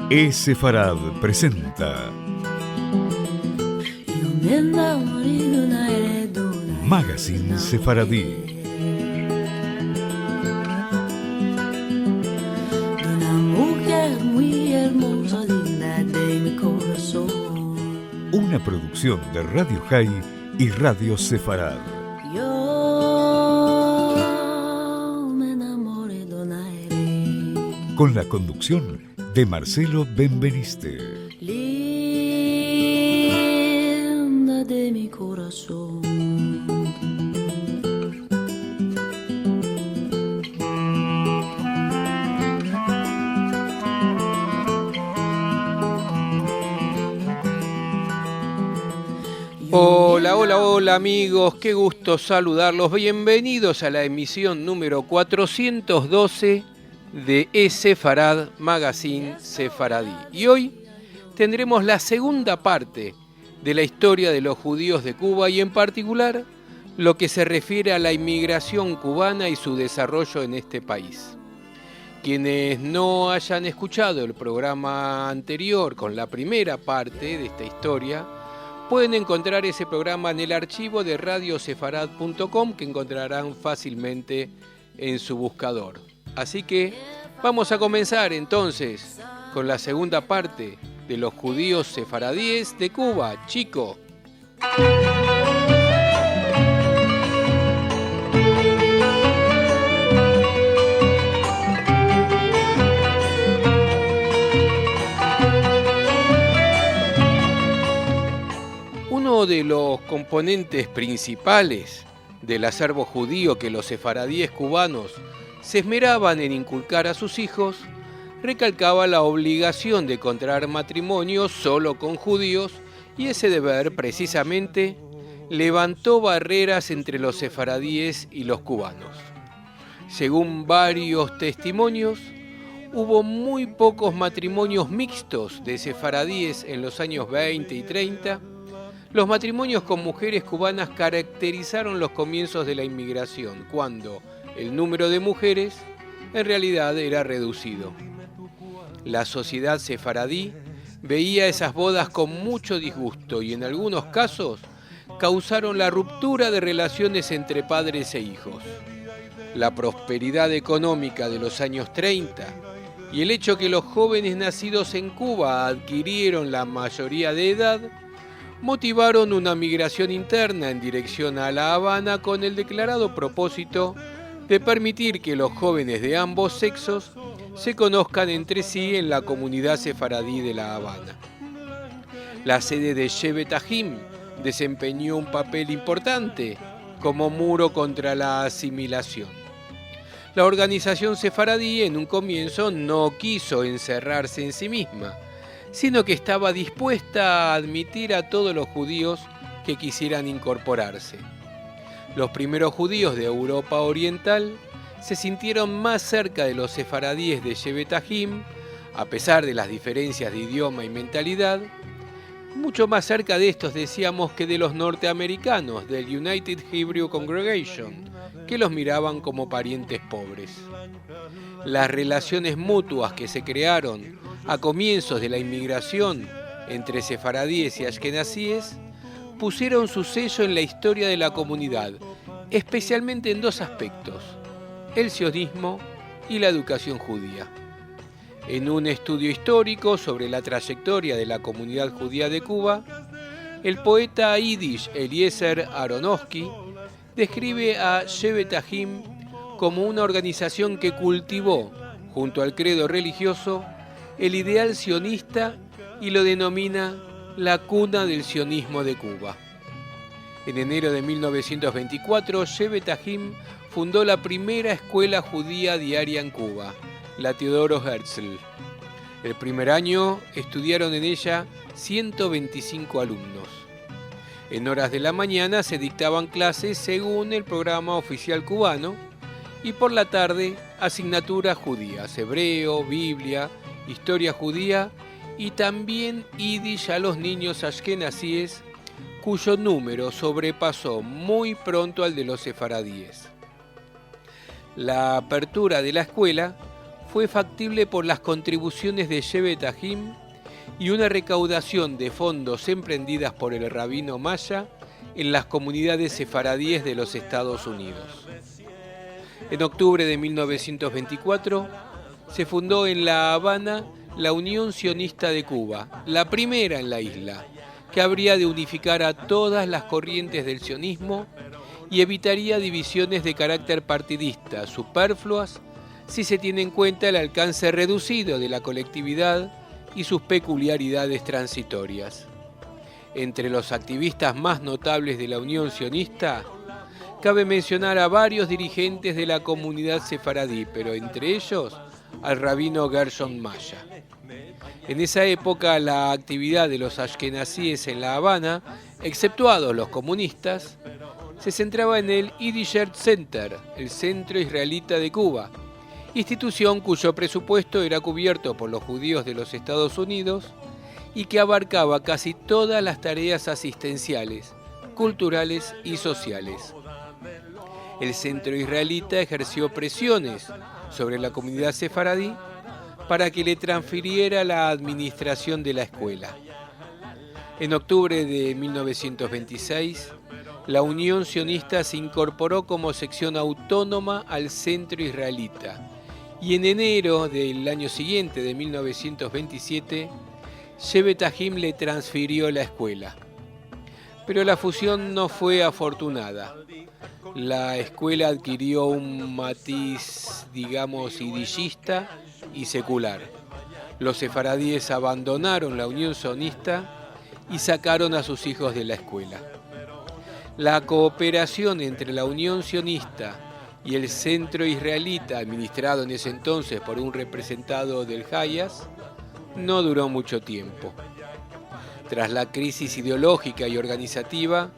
Sefarad presenta Magazine Sefaradí. Una producción de Radio High y Radio Sefarad. Con la conducción de Marcelo Benveniste. Linda de mi corazón. Hola amigos, qué gusto saludarlos. Bienvenidos a la emisión número 412 de Sefarad Magazine Sefaradí. Y hoy tendremos la segunda parte de la historia de los judíos de Cuba y en particular lo que se refiere a la inmigración cubana y su desarrollo en este país. Quienes no hayan escuchado el programa anterior con la primera parte de esta historia, pueden encontrar ese programa en el archivo de radiosefarad.com que encontrarán fácilmente en su buscador. Así que vamos a comenzar entonces con la segunda parte de los judíos sefaradíes de Cuba. Chico. Uno de los componentes principales del acervo judío que los sefaradíes cubanos se esmeraban en inculcar a sus hijos, recalcaba la obligación de contraer matrimonio solo con judíos, y ese deber precisamente levantó barreras entre los sefaradíes y los cubanos. Según varios testimonios, hubo muy pocos matrimonios mixtos de sefaradíes en los años 20 y 30. Los matrimonios con mujeres cubanas caracterizaron los comienzos de la inmigración, cuando el número de mujeres en realidad era reducido. La sociedad sefaradí veía esas bodas con mucho disgusto y en algunos casos causaron la ruptura de relaciones entre padres e hijos. La prosperidad económica de los años 30 y el hecho que los jóvenes nacidos en Cuba adquirieron la mayoría de edad motivaron una migración interna en dirección a La Habana con el declarado propósito de permitir que los jóvenes de ambos sexos se conozcan entre sí en la comunidad sefaradí de La Habana. La sede de Shevet Ahim desempeñó un papel importante como muro contra la asimilación. La organización sefaradí en un comienzo no quiso encerrarse en sí misma, sino que estaba dispuesta a admitir a todos los judíos que quisieran incorporarse. Los primeros judíos de Europa Oriental se sintieron más cerca de los sefaradíes de Shevet Ahim, a pesar de las diferencias de idioma y mentalidad, mucho más cerca de estos decíamos que de los norteamericanos del United Hebrew Congregation, que los miraban como parientes pobres. Las relaciones mutuas que se crearon a comienzos de la inmigración entre sefaradíes y ashkenazíes pusieron su sello en la historia de la comunidad, especialmente en dos aspectos: el sionismo y la educación judía. En un estudio histórico sobre la trayectoria de la comunidad judía de Cuba, el poeta yiddish Eliezer Aronofsky describe a Shevet Ahim como una organización que cultivó, junto al credo religioso, el ideal sionista y lo denomina la cuna del sionismo de Cuba. En enero de 1924, Shevet Ahim fundó la primera escuela judía diaria en Cuba, la Teodoro Herzl. El primer año estudiaron en ella 125 alumnos. En horas de la mañana se dictaban clases según el programa oficial cubano y por la tarde asignaturas judías, hebreo, Biblia, historia judía y también yiddish a los niños ashkenazíes, cuyo número sobrepasó muy pronto al de los sefaradíes. La apertura de la escuela fue factible por las contribuciones de Shevet Ahim y una recaudación de fondos emprendidas por el rabino Maya en las comunidades sefaradíes de los Estados Unidos. En octubre de 1924 se fundó en La Habana la Unión Sionista de Cuba, la primera en la isla, que habría de unificar a todas las corrientes del sionismo y evitaría divisiones de carácter partidista superfluas si se tiene en cuenta el alcance reducido de la colectividad y sus peculiaridades transitorias. Entre los activistas más notables de la Unión Sionista, cabe mencionar a varios dirigentes de la comunidad sefaradí, pero entre ellos al rabino Gershon Maya. En esa época, la actividad de los ashkenazíes en La Habana, exceptuados los comunistas, se centraba en el Yiddisher Center, el Centro Israelita de Cuba, institución cuyo presupuesto era cubierto por los judíos de los Estados Unidos y que abarcaba casi todas las tareas asistenciales, culturales y sociales. El Centro Israelita ejerció presiones sobre la comunidad sefaradí para que le transfiriera la administración de la escuela. En octubre de 1926, la Unión Sionista se incorporó como sección autónoma al Centro Israelita y en enero del año siguiente, de 1927, Shevet Ahim le transfirió la escuela. Pero la fusión no fue afortunada. La escuela adquirió un matiz, yiddishista y secular. Los sefaradíes abandonaron la Unión Sionista y sacaron a sus hijos de la escuela. La cooperación entre la Unión Sionista y el Centro Israelita, administrado en ese entonces por un representado del Hayas, no duró mucho tiempo. Tras la crisis ideológica y organizativa,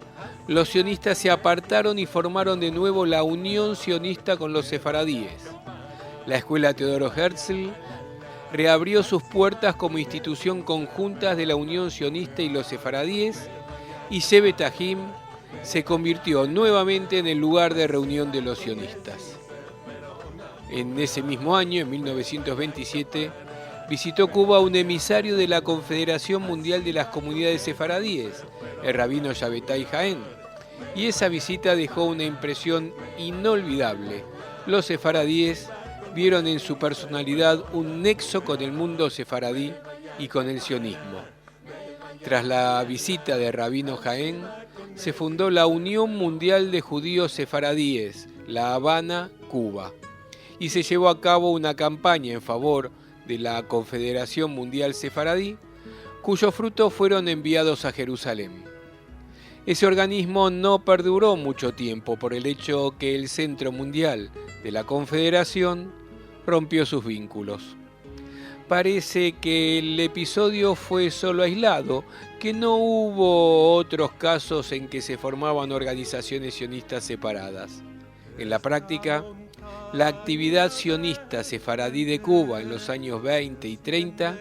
los sionistas se apartaron y formaron de nuevo la Unión Sionista con los sefaradíes. La escuela Teodoro Herzl reabrió sus puertas como institución conjunta de la Unión Sionista y los sefaradíes, y Shevet Ahim se convirtió nuevamente en el lugar de reunión de los sionistas. En ese mismo año, en 1927, visitó Cuba un emisario de la Confederación Mundial de las Comunidades Sefaradíes, el rabino Shabbatai Haim, y esa visita dejó una impresión inolvidable. Los sefaradíes vieron en su personalidad un nexo con el mundo sefaradí y con el sionismo. Tras la visita de rabino Haim, se fundó la Unión Mundial de Judíos Sefaradíes, La Habana, Cuba, y se llevó a cabo una campaña en favor de la Confederación Mundial Sefaradí, cuyos frutos fueron enviados a Jerusalén. Ese organismo no perduró mucho tiempo por el hecho que el Centro Mundial de la Confederación rompió sus vínculos. Parece que el episodio fue solo aislado, que no hubo otros casos en que se formaban organizaciones sionistas separadas. En la práctica, la actividad sionista sefaradí de Cuba en los años 20 y 30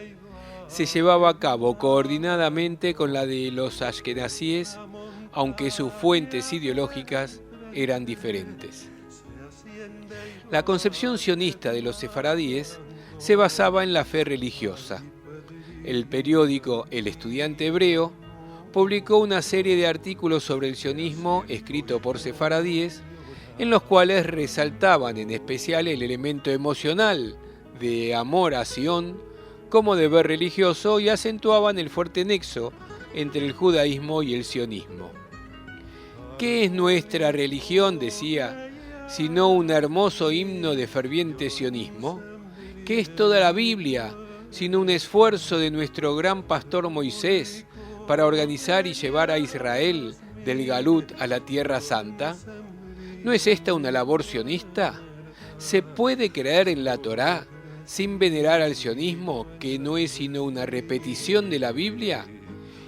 se llevaba a cabo coordinadamente con la de los ashkenazíes, aunque sus fuentes ideológicas eran diferentes. La concepción sionista de los sefaradíes se basaba en la fe religiosa. El periódico El Estudiante Hebreo publicó una serie de artículos sobre el sionismo escrito por sefaradíes, en los cuales resaltaban en especial el elemento emocional de amor a Sion como deber religioso y acentuaban el fuerte nexo entre el judaísmo y el sionismo. ¿Qué es nuestra religión?, decía, sino un hermoso himno de ferviente sionismo. ¿Qué es toda la Biblia, sino un esfuerzo de nuestro gran pastor Moisés para organizar y llevar a Israel del Galut a la Tierra Santa? ¿No es esta una labor sionista? ¿Se puede creer en la Torá sin venerar al sionismo, que no es sino una repetición de la Biblia?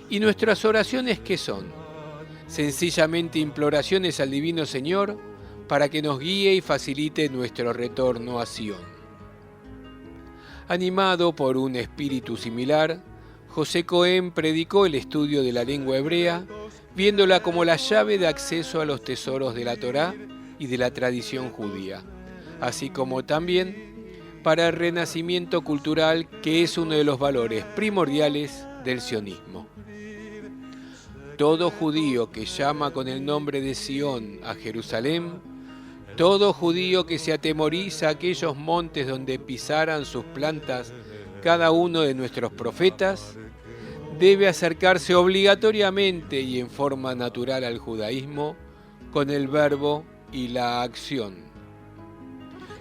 ¿Y nuestras oraciones qué son? Sencillamente imploraciones al Divino Señor para que nos guíe y facilite nuestro retorno a Sion. Animado por un espíritu similar, José Cohen predicó el estudio de la lengua hebrea, viéndola como la llave de acceso a los tesoros de la Torá y de la tradición judía, así como también para el renacimiento cultural, que es uno de los valores primordiales del sionismo. Todo judío que llama con el nombre de Sión a Jerusalén, todo judío que se atemoriza a aquellos montes donde pisaran sus plantas cada uno de nuestros profetas, debe acercarse obligatoriamente y en forma natural al judaísmo con el verbo y la acción.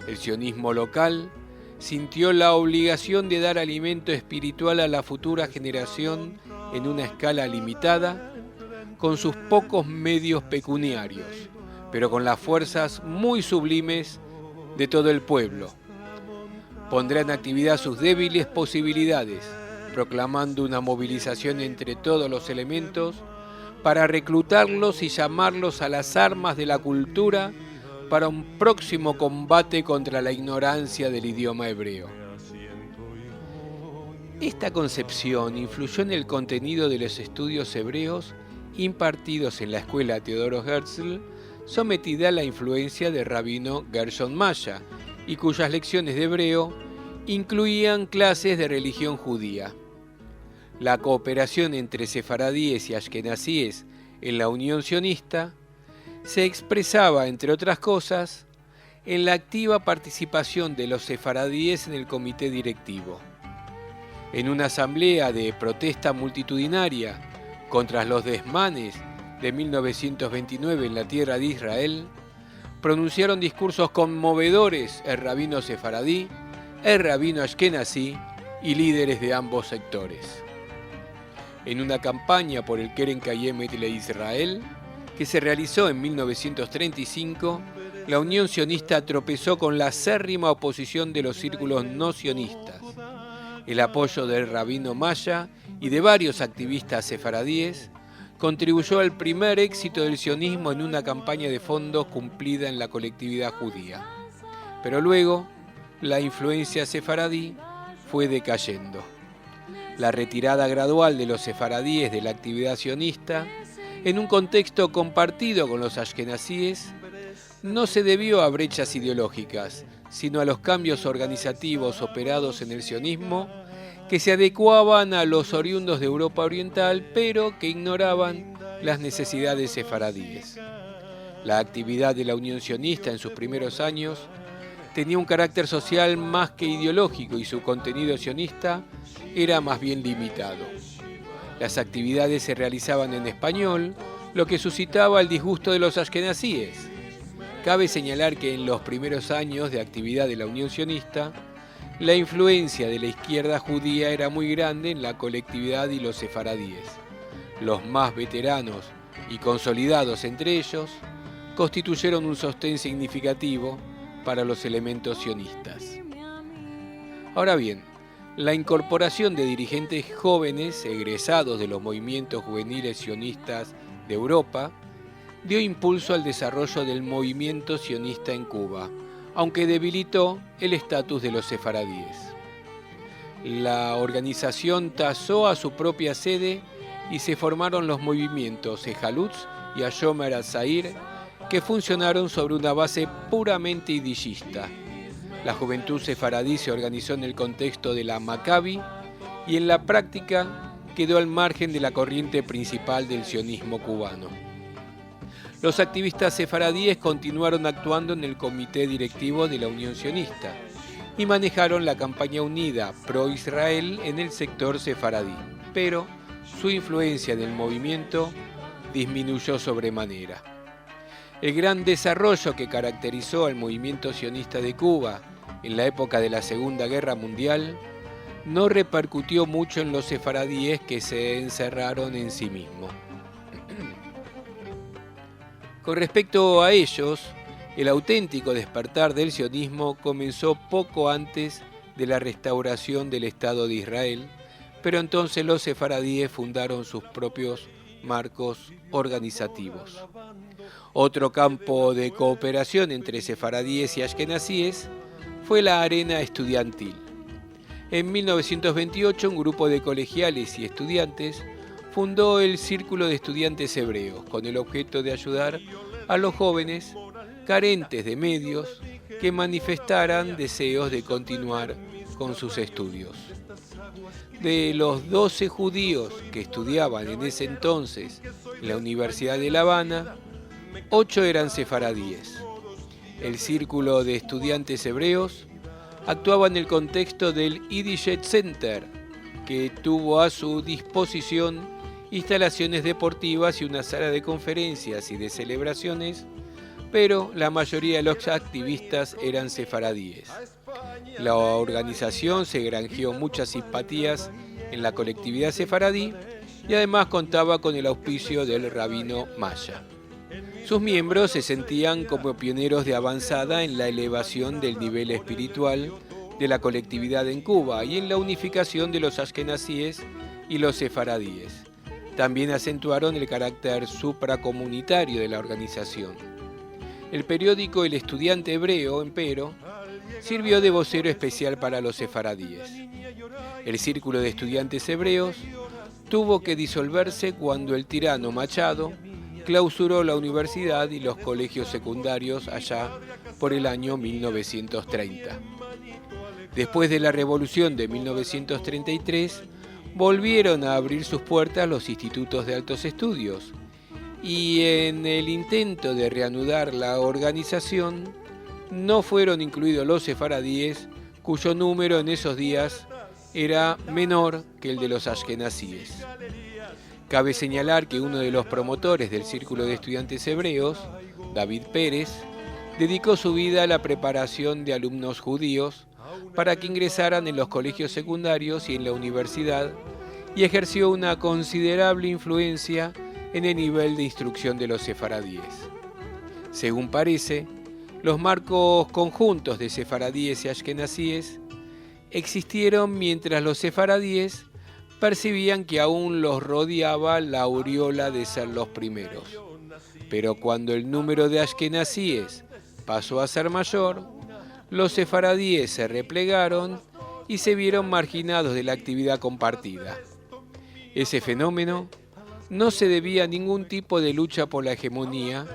El sionismo local sintió la obligación de dar alimento espiritual a la futura generación en una escala limitada, con sus pocos medios pecuniarios, pero con las fuerzas muy sublimes de todo el pueblo. Pondrá en actividad sus débiles posibilidades, proclamando una movilización entre todos los elementos para reclutarlos y llamarlos a las armas de la cultura para un próximo combate contra la ignorancia del idioma hebreo. Esta concepción influyó en el contenido de los estudios hebreos impartidos en la escuela Teodoro Herzl, sometida a la influencia del rabino Gershon Maya, y cuyas lecciones de hebreo incluían clases de religión judía. La cooperación entre sefaradíes y ashkenazíes en la Unión Sionista se expresaba, entre otras cosas, en la activa participación de los sefaradíes en el comité directivo. En una asamblea de protesta multitudinaria contra los desmanes de 1929 en la tierra de Israel, pronunciaron discursos conmovedores el rabino sefaradí, el rabino ashkenazí y líderes de ambos sectores. En una campaña por el Keren Kayemet Israel, que se realizó en 1935, la Unión Sionista tropezó con la acérrima oposición de los círculos no sionistas. El apoyo del rabino Maya y de varios activistas sefaradíes contribuyó al primer éxito del sionismo en una campaña de fondos cumplida en la colectividad judía. Pero luego, la influencia sefaradí fue decayendo. La retirada gradual de los sefaradíes de la actividad sionista, en un contexto compartido con los ashkenazíes, no se debió a brechas ideológicas, sino a los cambios organizativos operados en el sionismo que se adecuaban a los oriundos de Europa Oriental, pero que ignoraban las necesidades sefaradíes. La actividad de la Unión Sionista en sus primeros años tenía un carácter social más que ideológico y su contenido sionista era más bien limitado. Las actividades se realizaban en español, lo que suscitaba el disgusto de los ashkenazíes. Cabe señalar que en los primeros años de actividad de la Unión Sionista, la influencia de la izquierda judía era muy grande en la colectividad y los sefaradíes. Los más veteranos y consolidados entre ellos constituyeron un sostén significativo para los elementos sionistas. Ahora bien, la incorporación de dirigentes jóvenes egresados de los movimientos juveniles sionistas de Europa dio impulso al desarrollo del movimiento sionista en Cuba, aunque debilitó el estatus de los sefaradíes. La organización tasó a su propia sede y se formaron los movimientos Ejalutz y Hashomer Hatzair, que funcionaron sobre una base puramente idillista. La juventud sefaradí se organizó en el contexto de la Maccabi y en la práctica quedó al margen de la corriente principal del sionismo cubano. Los activistas sefaradíes continuaron actuando en el comité directivo de la Unión Sionista y manejaron la campaña unida pro-Israel en el sector sefaradí, pero su influencia en el movimiento disminuyó sobremanera. El gran desarrollo que caracterizó al movimiento sionista de Cuba en la época de la Segunda Guerra Mundial no repercutió mucho en los sefaradíes, que se encerraron en sí mismos. Con respecto a ellos, el auténtico despertar del sionismo comenzó poco antes de la restauración del Estado de Israel, pero entonces los sefaradíes fundaron sus propios marcos organizativos. Otro campo de cooperación entre sefaradíes y ashkenazíes fue la arena estudiantil. En 1928, un grupo de colegiales y estudiantes fundó el Círculo de Estudiantes Hebreos, con el objeto de ayudar a los jóvenes carentes de medios, que manifestaran deseos de continuar con sus estudios. De los 12 judíos que estudiaban en ese entonces en la Universidad de La Habana, 8 eran sefaradíes. El círculo de estudiantes hebreos actuaba en el contexto del Yiddish Center, que tuvo a su disposición instalaciones deportivas y una sala de conferencias y de celebraciones, pero la mayoría de los activistas eran sefaradíes. La organización se granjeó muchas simpatías en la colectividad sefaradí y además contaba con el auspicio del rabino Maya. Sus miembros se sentían como pioneros de avanzada en la elevación del nivel espiritual de la colectividad en Cuba y en la unificación de los ashkenazíes y los sefaradíes. También acentuaron el carácter supracomunitario de la organización. El periódico El Estudiante Hebreo, empero, sirvió de vocero especial para los sefaradíes. El círculo de estudiantes hebreos tuvo que disolverse cuando el tirano Machado clausuró la universidad y los colegios secundarios allá por el año 1930. Después de la revolución de 1933, volvieron a abrir sus puertas los institutos de altos estudios y en el intento de reanudar la organización no fueron incluidos los sefaradíes, cuyo número en esos días era menor que el de los ashkenazíes. Cabe señalar que uno de los promotores del Círculo de Estudiantes Hebreos, David Pérez, dedicó su vida a la preparación de alumnos judíos para que ingresaran en los colegios secundarios y en la universidad, y ejerció una considerable influencia en el nivel de instrucción de los sefaradíes. Según parece, los marcos conjuntos de sefaradíes y ashkenazíes existieron mientras los sefaradíes percibían que aún los rodeaba la aureola de ser los primeros. Pero cuando el número de ashkenazíes pasó a ser mayor, los sefaradíes se replegaron y se vieron marginados de la actividad compartida. Ese fenómeno no se debía a ningún tipo de lucha por la hegemonía,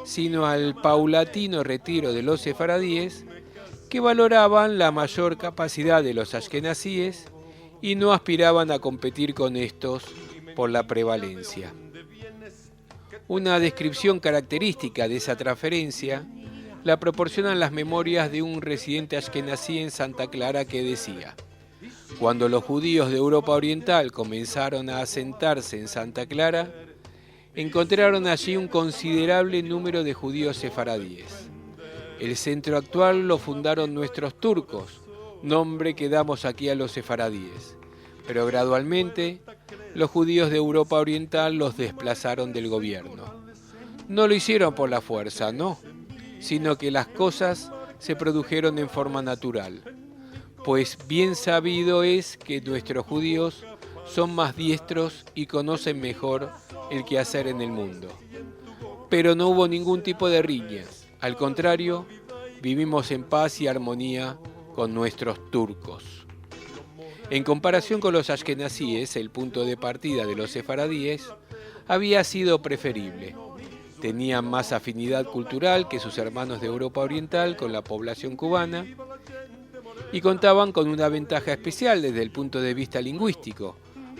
sino al paulatino retiro de los sefaradíes, que valoraban la mayor capacidad de los ashkenazíes y no aspiraban a competir con estos por la prevalencia. Una descripción característica de esa transferencia la proporcionan las memorias de un residente ashkenazí en Santa Clara que decía: cuando los judíos de Europa Oriental comenzaron a asentarse en Santa Clara, encontraron allí un considerable número de judíos sefaradíes. El centro actual lo fundaron nuestros turcos, nombre que damos aquí a los sefaradíes. Pero gradualmente, los judíos de Europa Oriental los desplazaron del gobierno. No lo hicieron por la fuerza, no, sino que las cosas se produjeron en forma natural. Pues bien sabido es que nuestros judíos son más diestros y conocen mejor el quehacer en el mundo. Pero no hubo ningún tipo de riñas. Al contrario, vivimos en paz y armonía con nuestros turcos. En comparación con los ashkenazíes, el punto de partida de los sefaradíes había sido preferible. Tenían más afinidad cultural que sus hermanos de Europa Oriental con la población cubana y contaban con una ventaja especial desde el punto de vista lingüístico,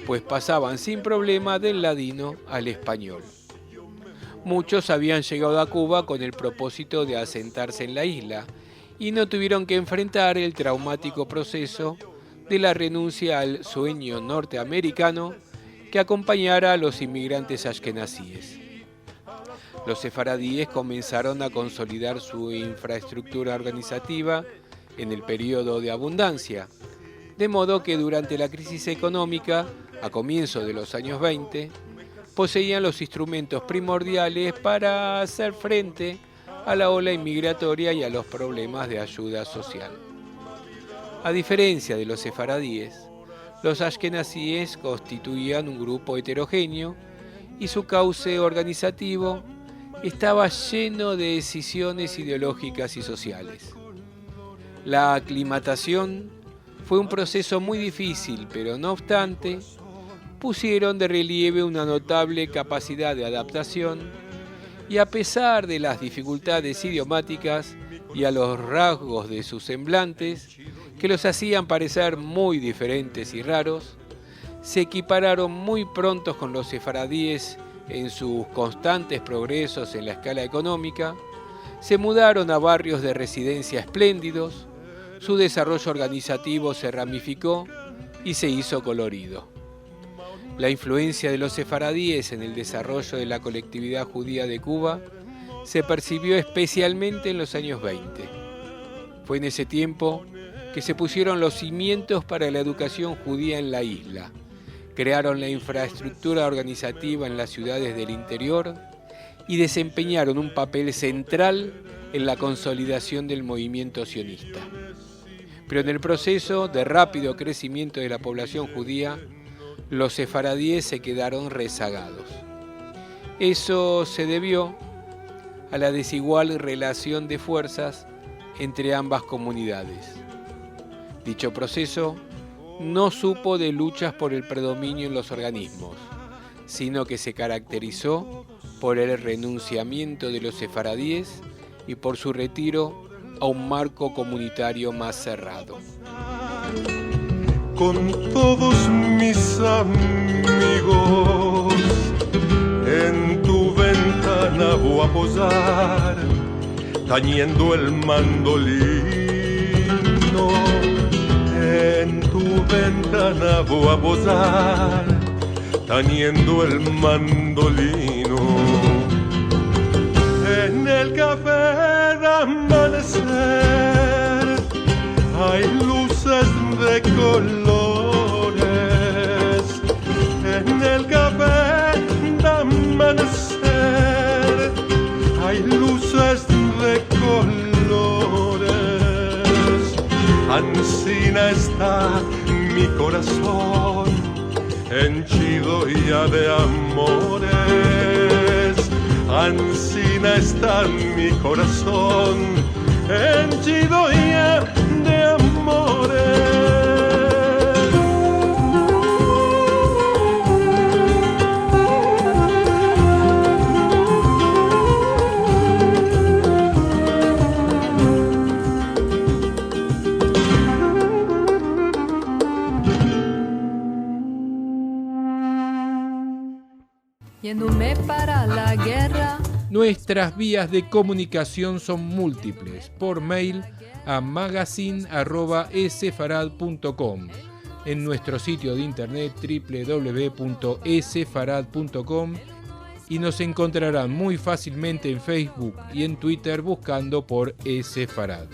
pues pasaban sin problema del ladino al español. Muchos habían llegado a Cuba con el propósito de asentarse en la isla y no tuvieron que enfrentar el traumático proceso de la renuncia al sueño norteamericano que acompañara a los inmigrantes ashkenazíes. Los sefaradíes comenzaron a consolidar su infraestructura organizativa en el periodo de abundancia, de modo que durante la crisis económica, a comienzos de los años 20, poseían los instrumentos primordiales para hacer frente a la ola inmigratoria y a los problemas de ayuda social. A diferencia de los sefaradíes, los ashkenazíes constituían un grupo heterogéneo y su cauce organizativo estaba lleno de decisiones ideológicas y sociales. La aclimatación fue un proceso muy difícil, pero no obstante, pusieron de relieve una notable capacidad de adaptación y a pesar de las dificultades idiomáticas y a los rasgos de sus semblantes, que los hacían parecer muy diferentes y raros, se equipararon muy pronto con los sefaradíes en sus constantes progresos en la escala económica, se mudaron a barrios de residencia espléndidos, su desarrollo organizativo se ramificó y se hizo colorido. La influencia de los sefaradíes en el desarrollo de la colectividad judía de Cuba se percibió especialmente en los años 20. Fue en ese tiempo que se pusieron los cimientos para la educación judía en la isla, crearon la infraestructura organizativa en las ciudades del interior y desempeñaron un papel central en la consolidación del movimiento sionista. Pero en el proceso de rápido crecimiento de la población judía, los sefaradíes se quedaron rezagados. Eso se debió a la desigual relación de fuerzas entre ambas comunidades. Dicho proceso no supo de luchas por el predominio en los organismos, sino que se caracterizó por el renunciamiento de los sefaradíes y por su retiro a un marco comunitario más cerrado. Con todos mis amigos en tu ventana voy a posar, tañendo el mandolino. En tu ventana voy a posar, tañendo el mandolino. En el café de amanecer hay luces de colores. En el café de amanecer hay luces de colores. Ansina está mi corazón henchido ya de amores. Ansina está mi corazón henchido ya de amores. Yéndome para la guerra. Nuestras vías de comunicación son múltiples. Por mail a magazine@esefarad.com, en nuestro sitio de internet www.esefarad.com, y nos encontrarán muy fácilmente en Facebook y en Twitter buscando por Esefarad.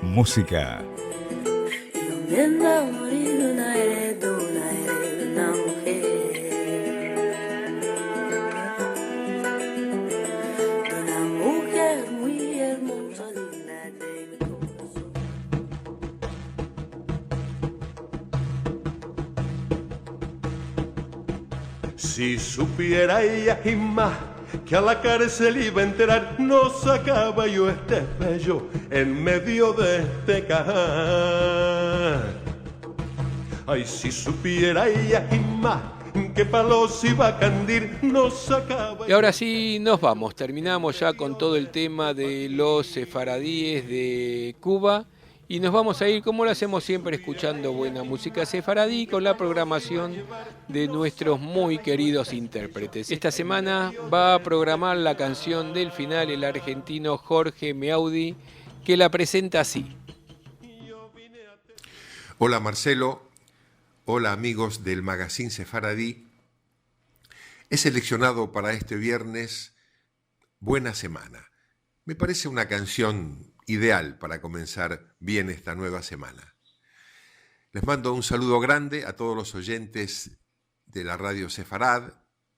Música. Donde anda a morir una heredera de una mujer, de una mujer muy hermosa, linda de mi corazón. Si supiera ella y más que a la cárcel iba a enterar, no sacaba yo este bello en medio de este cajar. Ay, si supiera ella y más que palos iba a candir, no sacaba. Y ahora sí nos vamos, terminamos ya con todo el tema de los sefaradíes de Cuba. Y nos vamos a ir, como lo hacemos siempre, escuchando buena música sefaradí con la programación de nuestros muy queridos intérpretes. Esta semana va a programar la canción del final el argentino Jorge Meaudi, que la presenta así. Hola Marcelo, hola amigos del Magazine Sefaradí. He seleccionado para este viernes Buena Semana. Me parece una canción ideal para comenzar bien esta nueva semana. Les mando un saludo grande a todos los oyentes de la radio Sefarad,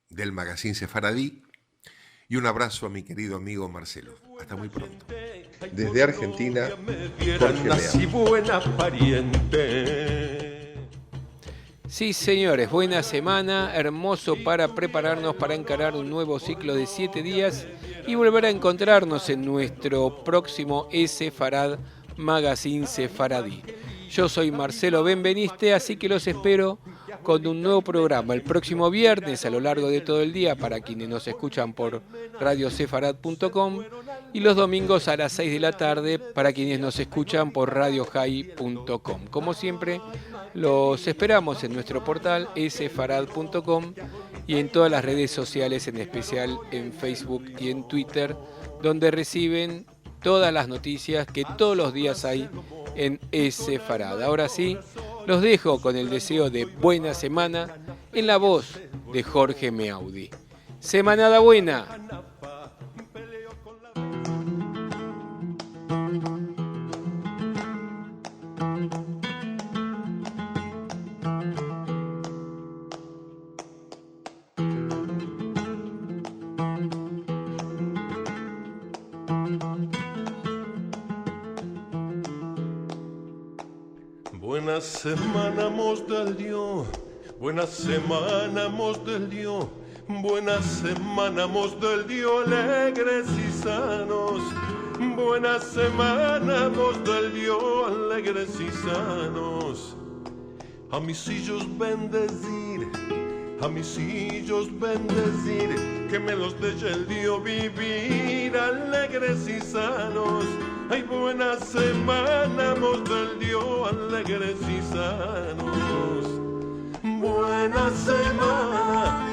del Magazine Sefaradí, y un abrazo a mi querido amigo Marcelo. Hasta muy pronto. Desde Argentina, Jorge Meaudi. Sí, señores, buena semana, hermoso para prepararnos para encarar un nuevo ciclo de 7 días y volver a encontrarnos en nuestro próximo Sefarad Magazine Sefaradí. Yo soy Marcelo Benveniste, así que los espero con un nuevo programa el próximo viernes a lo largo de todo el día para quienes nos escuchan por radiosefarad.com y los domingos a las 6 de la tarde para quienes nos escuchan por radiohai.com. Como siempre, los esperamos en nuestro portal sefarad.com y en todas las redes sociales, en especial en Facebook y en Twitter, donde reciben todas las noticias que todos los días hay en Sefarad. Ahora sí, los dejo con el deseo de buena semana en la voz de Jorge Meaudi. Semanada buena. Buena semana, mos del Dio, buena semana, mos del Dio, buena semana, mos del Dio, alegres y sanos. Buena semana, mos del Dio, alegres y sanos. A mis hijos bendecir, a mis hijos bendecir, que me los deje el Dio vivir, alegres y sanos. Ay, buena semana, mos del Dio, alegres y sanos. Buena semana,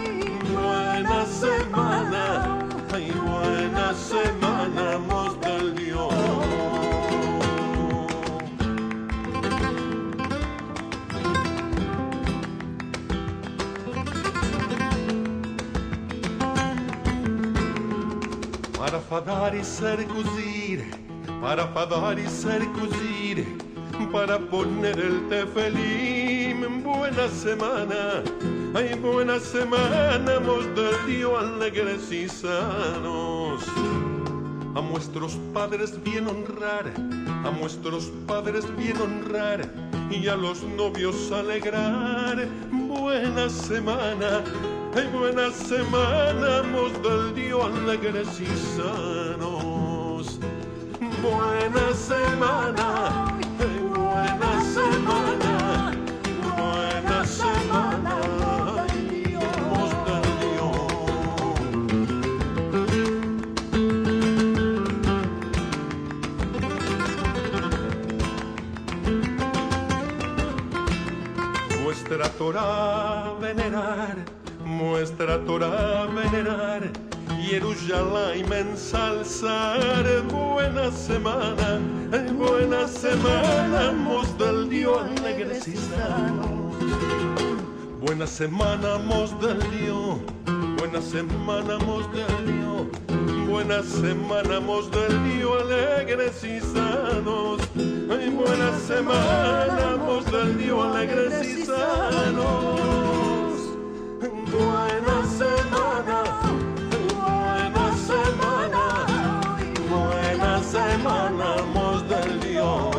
buena semana, ay, buena semana, mos del Dio. Para fadar y circuncir, para fadar y circuncir, para poner el tefelim. Buena semana, ay, buena semana, mos del Dio, alegres y sanos. A nuestros padres bien honrar, a nuestros padres bien honrar, y a los novios alegrar. Buena semana, ay, buena semana, mos del Dio, alegres y sanos. Buena semana, ay, buena semana, buena semana, ay, mos del Dio. Nuestra Torah venerar, nuestra Torah venerar, Jerusalén ensalzar. Buena semana, ay, buena semana, mos del Dio, alegres y sanos. Buena semana, mos del Dio, buena semana, mos del Dio, buena semana, mos del Dio, alegres y sanos. Ay, buena semana, mos del Dio, alegres y sanos. Buena semana, buena semana, mos del Dio.